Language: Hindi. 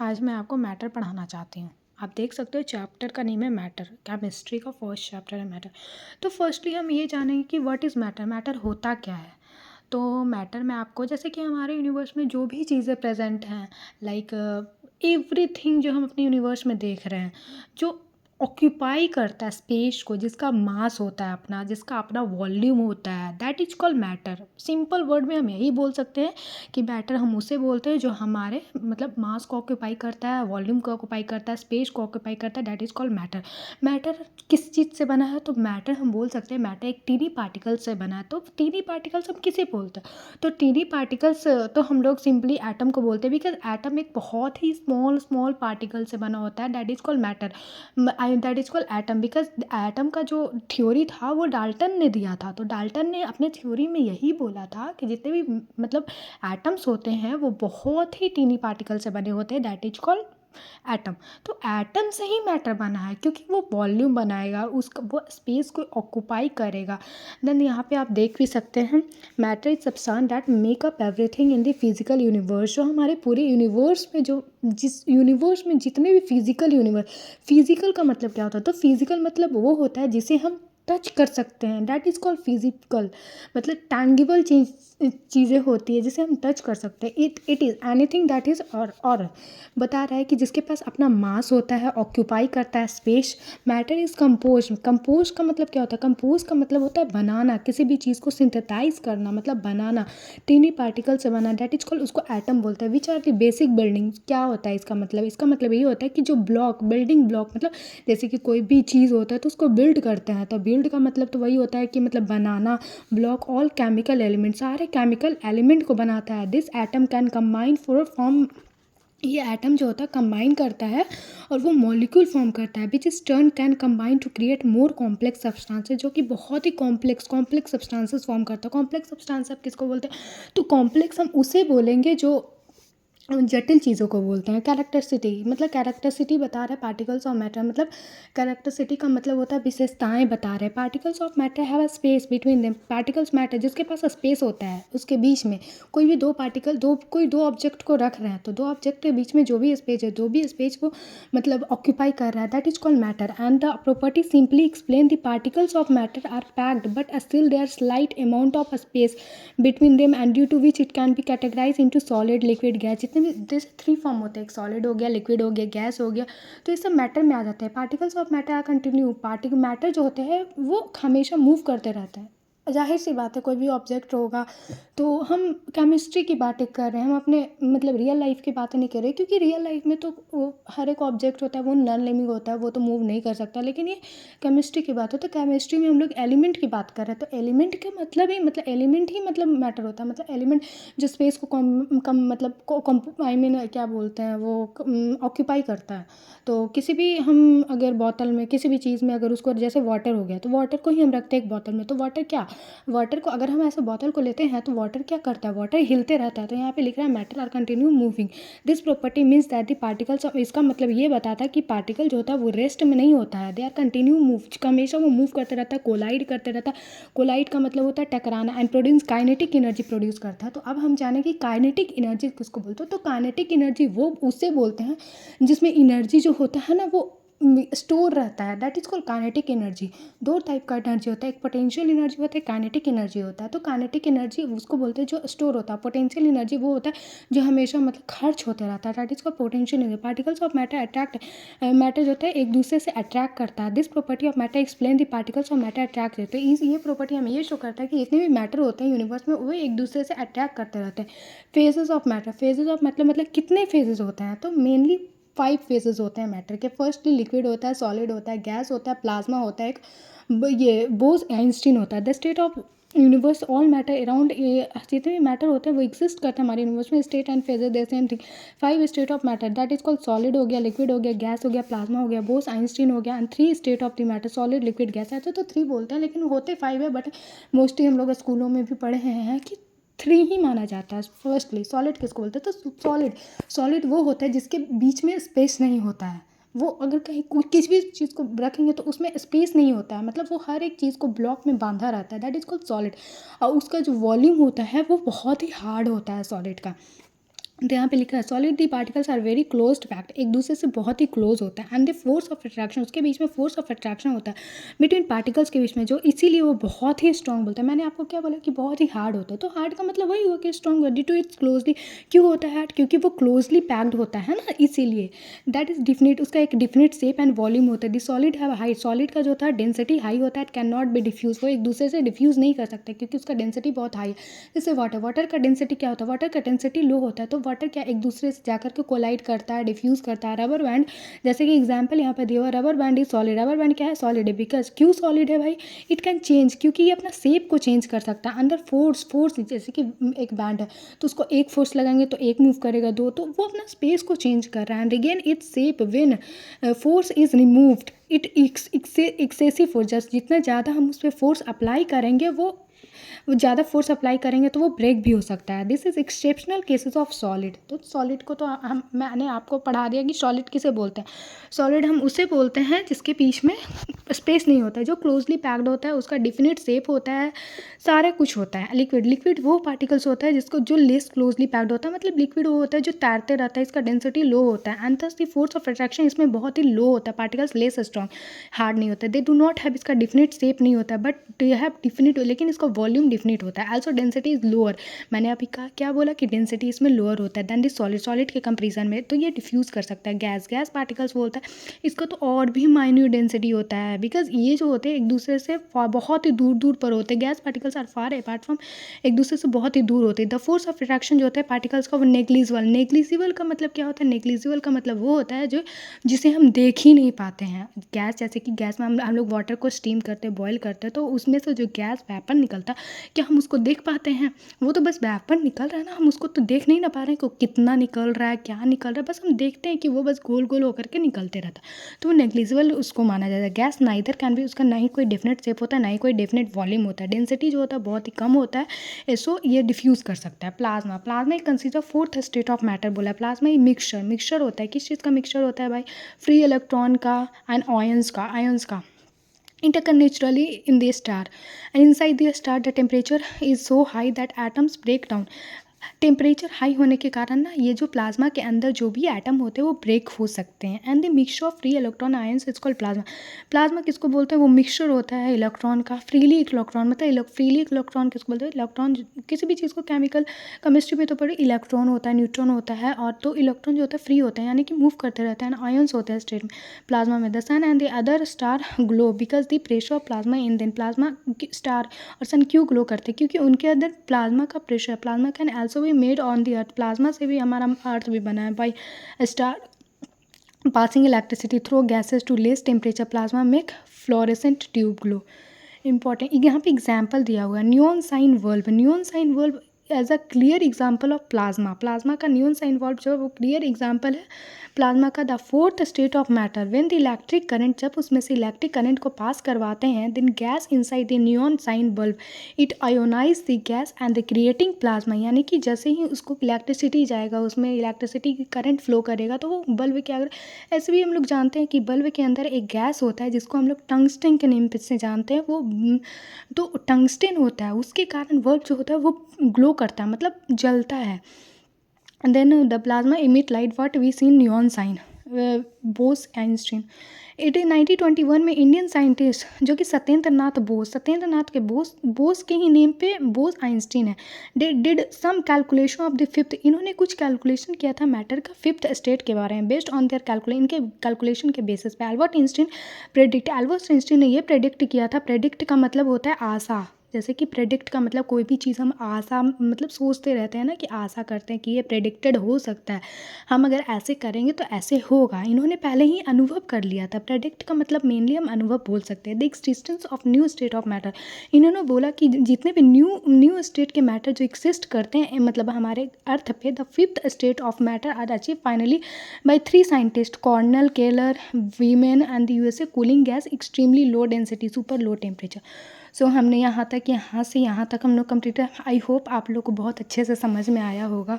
आज मैं आपको मैटर पढ़ाना चाहती हूँ। आप देख सकते हो चैप्टर का नेम है मैटर। केमिस्ट्री का फर्स्ट चैप्टर है मैटर। तो फर्स्टली हम ये जानेंगे कि व्हाट इज़ मैटर, मैटर होता क्या है। तो मैटर में आपको जैसे कि हमारे यूनिवर्स में जो भी चीज़ें प्रेजेंट हैं, लाइक एवरीथिंग जो हम अपने यूनिवर्स में देख रहे हैं, जो ऑक्यूपाई करता है स्पेस को, जिसका मास होता है अपना, जिसका अपना वॉल्यूम होता है, that is called matter. Simple word में हम यही बोल सकते हैं कि मैटर हम उसे बोलते हैं जो हमारे मतलब मास को ऑक्यूपाई करता है, वॉल्यूम को ऑक्यूपाई करता है, स्पेस को ऑक्यूपाई करता है, that is called matter. Matter किस चीज़ से बना है? तो मैटर हम बोल सकते हैं मैटर एक टीनी पार्टिकल से बना है। तो टीनी पार्टिकल्स हम किसे बोलते हैं? तो टीनी पार्टिकल्स तो हम लोग सिंपली एटम को बोलते हैं, बिकॉज एटम एक बहुत ही स्मॉल स्मॉल पार्टिकल से बना होता है, that is called matter. That is called atom, because atom का जो थ्योरी था वो डाल्टन ने दिया था। तो डाल्टन ने अपने थ्योरी में यही बोला था कि जितने भी मतलब एटम्स होते हैं वो बहुत ही टीनी पार्टिकल से बने होते हैं, दैट इज कॉल्ड एटम। तो एटम से ही मैटर बना है, क्योंकि वो वॉल्यूम बनाएगा, उसका वो स्पेस को ऑक्यूपाई करेगा। देन यहाँ पे आप देख भी सकते हैं matter is substance that make up everything in the physical universe. जो हमारे पूरे यूनिवर्स में जो जिस यूनिवर्स में जितने भी फिजिकल यूनिवर्स, फिजिकल का मतलब क्या होता है? तो फिजिकल मतलब वो होता है जिसे हम टच कर सकते हैं, दैट इज़ कॉल्ड फिजिकल। मतलब टैंगिबल चीज़ें होती है जिसे हम टच कर सकते हैं। It is anything that is और बता रहा है कि जिसके पास अपना मास होता है, ऑक्यूपाई करता है space. Matter is compose. Compose का मतलब क्या होता है? कंपोज का मतलब होता है बनाना, किसी भी चीज़ को सिंथेसाइज करना, मतलब बनाना, टीनी पार्टिकल से बना, दैट इज कॉल्ड, उसको एटम बोलते हैं। Which are the basic building. क्या होता है इसका मतलब? इसका मतलब ये होता है कि जो ब्लॉक, बिल्डिंग ब्लॉक, मतलब जैसे कि कोई भी चीज़ होता है तो उसको बिल्ड करते हैं। तो बिल्ड का मतलब तो वही होता है कि मतलब बनाना। ब्लॉक ऑल केमिकल एलिमेंट, सारे केमिकल एलिमेंट को बनाता है। This atom can combine for form. ये एटम जो होता है कंबाइन करता है और वो मॉलिक्यूल फॉर्म करता है, which is turn can combine to create more complex substances, जो कि बहुत ही कॉम्प्लेक्स सब्सटेंसेस फॉर्म करता है। कॉम्प्लेक्स सब्सटेंस आप किसको बोलते हैं? तो कॉम्प्लेक्स हम उसे बोलेंगे जो जटिल चीज़ों को बोलते हैं। कैरेक्टरिसिटी, मतलब कैरेक्टरिसिटी बता रहा है पार्टिकल्स ऑफ मैटर, मतलब कैरेक्टरिसिटी का मतलब होता है विशेषताएं बता रहे हैं। Particles of matter have a space between them. Particles matter जिसके पास स्पेस होता है उसके बीच में, कोई भी दो पार्टिकल, कोई दो ऑब्जेक्ट को रख रहे हैं तो दो ऑब्जेक्ट के बीच में जो भी स्पेस है, जो भी स्पेस वो मतलब ऑक्यूपाई कर रहा है, that is called matter. And the property simply explain the particles of matter are packed but still there slight amount of space between them and due to which it can be categorize into solid, liquid, gas. जितने भी जैसे थ्री फॉर्म होते हैं, एक सॉलिड हो गया, लिक्विड हो गया, गैस हो गया, तो ये सब मैटर में आ जाते हैं। Particles of matter are continue. Matter जो होते हैं वो हमेशा मूव करते रहता है। जाहिर सी बात है, कोई भी ऑब्जेक्ट होगा तो हम केमिस्ट्री की बातें कर रहे हैं, हम अपने मतलब रियल लाइफ की बातें नहीं कर रहे, क्योंकि रियल लाइफ में तो वो हर एक ऑब्जेक्ट होता है वो नॉन लिविंग होता है, वो तो मूव नहीं कर सकता। लेकिन ये केमिस्ट्री की बात है, तो केमिस्ट्री में हम लोग एलिमेंट की बात कर रहे हैं। तो एलिमेंट का मतलब ही मतलब एलिमेंट ही मतलब मैटर होता है। मतलब एलिमेंट जो स्पेस को कम मतलब आई मीन क्या बोलते हैं वो ऑक्यूपाई करता है। तो किसी भी हम अगर बोतल में किसी भी चीज़ में अगर उसको, जैसे वाटर हो गया तो वाटर को ही हम रखते हैं एक बोतल में, तो वाटर क्या, वाटर को अगर हम ऐसे बोतल को लेते हैं तो वाटर क्या करता है? वाटर हिलते रहता है। तो यहाँ पे लिख रहा है matter are continue moving. This property means that the particles of, इसका मतलब ये बताता है कि पार्टिकल जो होता है वो रेस्ट में नहीं होता है, दे आर कंटिन्यू मूव, हमेशा वो मूव करते रहता है, कोलाइड करते रहता है। कोलाइड का मतलब होता है टकराना, and produce kinetic energy produce करता है। तो अब हम जाने कि काइनेटिक एनर्जी किसको बोलते हैं? तो काइनेटिक एनर्जी वो उससे बोलते हैं जिसमें एनर्जी जो होता है ना वो स्टोर रहता है, that is called kinetic energy. दो टाइप का एनर्जी होता है, एक पोटेंशियल एनर्जी होता है, काइनेटिक एनर्जी होता है। तो काइनेटिक एनर्जी उसको बोलते हैं जो स्टोर होता है। पोटेंशियल एनर्जी वो होता है जो हमेशा मतलब खर्च होते रहता है, that is called potential energy. Particles of matter attract, matter जो होता है एक दूसरे से अट्रैक्ट करता है। This property of matter explain the particles of matter attract. तो ये प्रॉपर्टी हमें ये शो करता है कि जितने भी मैटर होते हैं यूनिवर्स में वो एक दूसरे से अट्रैक्ट करते रहते हैं। Phases of matter, phases of मतलब कितने फेजेस होते हैं? तो मेनली 5 फेजेस होते हैं मैटर के। फर्स्टली लिक्विड होता है, सॉलिड होता है, गैस होता है, प्लाज्मा होता है, एक ये बोस आइंस्टीन होता है। The state of universe all matter around, जितने भी मैटर होते हैं वो एग्जिस्ट करते हैं हमारे यूनिवर्स में। State and phases they same thing. 5 state of matter that is called solid हो गया, लिक्विड हो गया, गैस हो गया, प्लाज्मा हो गया, बोस आइंस्टीन हो गया। And 3 state of the matter, solid, liquid, gas. ऐसे तो 3 बोलते हैं लेकिन होते 5 है, बट मोस्टली हम लोग स्कूलों में भी पढ़े हैं कि 3 ही माना जाता है। फर्स्टली सॉलिड किसको बोलते हैं? तो सॉलिड वो होता है जिसके बीच में स्पेस नहीं होता है। वो अगर कहीं किसी भी चीज़ को रखेंगे तो उसमें स्पेस नहीं होता है, मतलब वो हर एक चीज़ को ब्लॉक में बांधा रहता है, दैट इज कॉल्ड सॉलिड। और उसका जो वॉल्यूम होता है वो बहुत ही हार्ड होता है सॉलिड का। तो यहाँ पे लिखा है solid the particles are very closed packed, एक दूसरे से बहुत ही क्लोज होता है, and the force of attraction, उसके बीच में फोर्स ऑफ अट्रैक्शन होता है बिटवीन पार्टिकल्स के बीच में, जो इसीलिए वो बहुत ही स्ट्रॉन्ग बोलता है। मैंने आपको क्या बोला कि बहुत ही हार्ड होता है, तो हार्ड का मतलब वही हुआ कि strong, due to its closely. क्यों होता है हार्ड? क्योंकि वो क्लोजली पैक्ड होता है ना, इसीलिए। दैट इज डिफिनिट, उसका एक डिफिनिट शेप एंड वॉल्यूम होता है। The solid have high, solid का जो होता है डेंसिटी हाई होता है, it can not be diffuse, वो एक दूसरे से डिफ्यूज़ नहीं कर सकते क्योंकि उसका डेंसिटी बहुत हाई है। जैसे वाटर, वाटर का डेंसिटी क्या होता है? वाटर का डेंसिटी लो होता है, तो वाटर क्या एक दूसरे से जाकर के कोलाइड करता है, डिफ्यूज़ करता है। रबर बैंड, जैसे कि एग्जांपल यहाँ पे दिया हुआ, rubber band is solid, rubber band क्या है? सॉलिड है। बिकॉज क्यों सॉलिड है भाई? इट कैन चेंज, क्योंकि ये अपना शेप को चेंज कर सकता है। अंदर फोर्स, फोर्स जैसे कि एक बैंड है तो उसको एक फोर्स लगाएंगे तो एक मूव करेगा, दो, तो वो अपना स्पेस को चेंज कर रहा है। And again its shape when force is removed, it excessive force, just जितना ज़्यादा हम उस पर फोर्स अप्लाई करेंगे वो ज़्यादा फोर्स अप्लाई करेंगे तो वो ब्रेक भी हो सकता है। This is exceptional cases of solid. तो सॉलिड को तो हम, मैंने आपको पढ़ा दिया कि सॉलिड किसे बोलते हैं। सॉलिड हम उसे बोलते हैं जिसके बीच में स्पेस नहीं होता है, जो क्लोजली पैक्ड होता है, उसका डिफिनिट शेप होता है, सारा कुछ होता है। लिक्विड, लिक्विड वो पार्टिकल्स होता है जिसको जो लेस क्लोजली पैक्ड होता है, मतलब लिक्विड वो होता है जो तैरते रहता है, इसका डेंसिटी लो होता है, and thus the force of attraction इसमें बहुत ही लो होता है, पार्टिकल्स लेस स्ट्रॉन्ग, हार्ड नहीं होता है। दे डू नॉट हैव, इसका डिफिनिट शेप नहीं होता है, बट दे हैव डिफिनिट, लेकिन इसका वॉल्यूम डिफिनिट होता है। आल्सो डेंसिटी इज लोअर, मैंने अभी कहा क्या बोला कि डेंसिटी इसमें लोअर होता है देन द सॉलिड, सॉलिड के कंपेरिजन में। तो ये डिफ्यूज़ कर सकता है गैस, गैस पार्टिकल्स बोलता है, इसका तो और भी माइन्यूट डेंसिटी होता है, बिकॉज ये जो होते हैं एक दूसरे से बहुत ही दूर दूर पर होते हैं। Gas particles are far apart from, एक दूसरे से बहुत ही दूर होते हैं। द फोर्स ऑफ अट्रैक्शन जो होता है पार्टिकल्स का वो नेग्लिजिबल, नेग्लिजिबल का मतलब क्या होता है? नेग्लिजिबल का मतलब वो होता है जो जिसे हम देख ही नहीं पाते हैं। गैस, जैसे कि गैस में हम लोग वाटर को स्टीम करते हैं, बॉयल करते हैं, तो उसमें से जो गैस वेपर निकलता है, क्या हम उसको देख पाते हैं? वो तो बस वेपर निकल रहा है ना, हम उसको तो देख नहीं ना पा रहे हैं कि कितना निकल रहा है, क्या निकल रहा है, बस हम देखते हैं कि वो बस गोल गोल होकर के निकलते रहता है, तो वो नेग्लिजिबल उसको माना जाता है। गैस नाइदर कैन भी, उसका ना ही कोई डेफिनेट शेप होता है, ना ही कोई डेफिनेट वॉल्यूम होता है, डेंसिटी जो होता है बहुत ही कम होता है, सो ये डिफ्यूज़ कर सकता है। प्लाज्मा, प्लाज्मा एक consider fourth state of matter बोला है। प्लाज्मा ये मिक्सचर, मिक्सचर होता है, किस चीज़ का मिक्सचर होता है भाई? फ्री इलेक्ट्रॉन का एंड आयंस का interconnect naturally in the star, and inside the star the temperature is so high that atoms break down. Temperature high होने के कारण ना ये जो प्लाज्मा के अंदर जो भी एटम होते हैं वो ब्रेक हो सकते हैं, and the mixture of free electron ions is called plasma. Plasma किसको बोलते हैं? वो मिक्सचर होता है इलेक्ट्रॉन का, फ्रीली इलेक्ट्रॉन, मतलब फ्रीली इलेक्ट्रॉन किसको बोलते हैं? इलेक्ट्रॉन, किसी भी चीज़ को केमिकल केमिस्ट्री में तो पढ़े, इलेक्ट्रॉन होता है, न्यूट्रॉन होता है, और तो इलेक्ट्रॉन जो होता है फ्री होते हैं, यानी कि मूव करते रहते हैं, आयंस होते हैं स्टेट में प्लाज्मा में। The sun and the other star glow because the pressure of plasma in then, plasma star और सन क्यों ग्लो करते हैं? क्योंकि उनके अंदर प्लाज्मा का pressure, plasma can also be made on the earth, plasma से भी हमारा अर्थ भी बना है by star passing electricity through gases to less temperature, plasma make fluorescent tube glow. Important यहाँ पे एग्जाम्पल दिया हुआ है, न्यून sign bulb, neon sign bulb as a clear example of plasma, plasma का न्यून साइन वर्ल्ब जो है वो क्लियर एग्जाम्पल है प्लाज्मा का। The fourth state of matter when the electric current, जब उसमें से इलेक्ट्रिक करंट को पास करवाते हैं, then gas inside the neon sign bulb it ionize the gas and the creating plasma, यानी कि जैसे ही उसको इलेक्ट्रिसिटी जाएगा, उसमें इलेक्ट्रिसिटी की करंट फ्लो करेगा तो वो बल्ब क्या अगर, ऐसे भी हम लोग जानते हैं कि बल्ब के अंदर एक गैस होता है जिसको हम लोग टंगस्टन के नेम से जानते हैं, वो तो टंगस्टन होता है, उसके कारण बल्ब जो होता है वो ग्लो करता है, मतलब जलता है। And then the plasma emit light what we see in neon sign, Bose Einstein. 1921 में इंडियन साइंटिस्ट जो कि सत्येंद्र नाथ बोस, सत्येंद्र नाथ के बोस के ही नेम पे बोस आइंस्टीन है, did some calculation of the fifth, इन्होंने कुछ कैलकुलेशन किया था मैटर का फिफ्थ स्टेट के बारे में, बेस्ड ऑन देयर कैलकुलेशन, इनके कैलकुलेशन के बेसिस पे एल्बर्ट आइंस्टीन ने ये प्रेडिक्ट किया था। प्रेडिक्ट का मतलब होता है आशा, जैसे कि प्रेडिक्ट का मतलब कोई भी चीज़ हम आशा, मतलब सोचते रहते हैं ना कि आशा करते हैं कि ये प्रेडिक्टेड हो सकता है, हम अगर ऐसे करेंगे तो ऐसे होगा, इन्होंने पहले ही अनुभव कर लिया था। प्रेडिक्ट का मतलब मेनली हम अनुभव बोल सकते हैं। The existence of new state of matter, इन्होंने बोला कि जितने भी न्यू स्टेट के मैटर जो एक्सिस्ट करते हैं, मतलब हमारे अर्थ पे, the fifth state of matter are achieve finally by 3 scientist, Cornell, Keller, Wieman and the USA, cooling gas extremely low density, super low temperature. So हमने यहाँ से यहाँ तक हम लोग कंप्लीट है। आई होप आप लोग को बहुत अच्छे से समझ में आया होगा।